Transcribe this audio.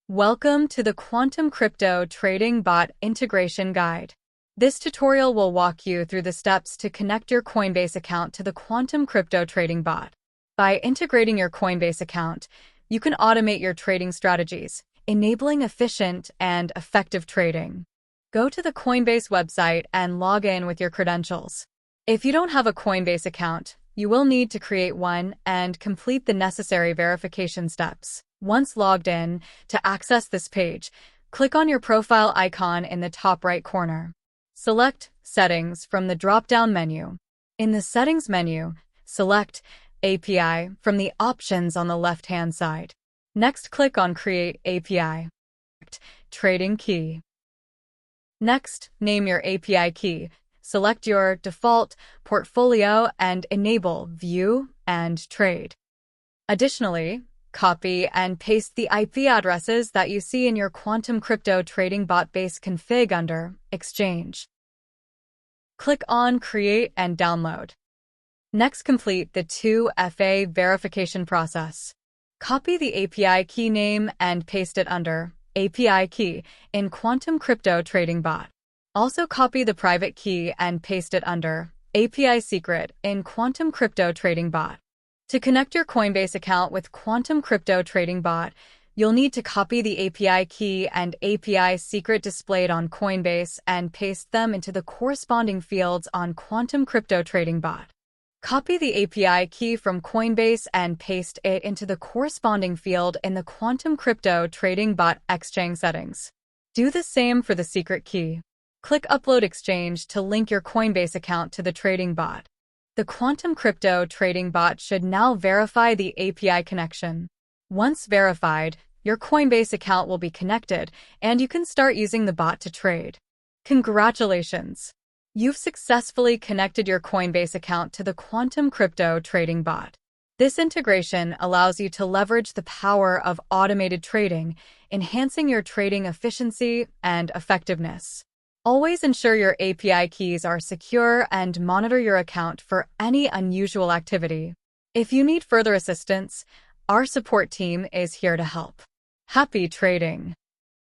Welcome to the Quantum Crypto Trading Bot Integration Guide. This tutorial will walk you through the steps to connect your Coinbase account to the Quantum Crypto Trading Bot. By integrating your Coinbase account, you can automate your trading strategies, enabling efficient and effective trading. Go to the Coinbase website and log in with your credentials. If you don't have a Coinbase account, you will need to create one and complete the necessary verification steps. Once logged in, to access this page, click on your profile icon in the top right corner. Select Settings from the drop-down menu. In the Settings menu, select API from the options on the left-hand side. Next, click on Create API. Trading Key. Next, name your API key. Select your default portfolio and enable View and Trade. Additionally, copy and paste the IP addresses that you see in your Quantum Crypto Trading Bot base config under Exchange. Click on Create and Download. Next, complete the 2FA verification process. Copy the API key name and paste it under API key in Quantum Crypto Trading Bot. Also copy the private key and paste it under API secret in Quantum Crypto Trading Bot. To connect your Coinbase account with Quantum Crypto Trading Bot, you'll need to copy the API key and API secret displayed on Coinbase and paste them into the corresponding fields on Quantum Crypto Trading Bot. Copy the API key from Coinbase and paste it into the corresponding field in the Quantum Crypto Trading Bot Exchange settings. Do the same for the secret key. Click Upload Exchange to link your Coinbase account to the trading bot. The Quantum Crypto Trading Bot should now verify the API connection. Once verified, your Coinbase account will be connected, and you can start using the bot to trade. Congratulations! You've successfully connected your Coinbase account to the Quantum Crypto Trading Bot. This integration allows you to leverage the power of automated trading, enhancing your trading efficiency and effectiveness. Always ensure your API keys are secure and monitor your account for any unusual activity. If you need further assistance, our support team is here to help. Happy trading!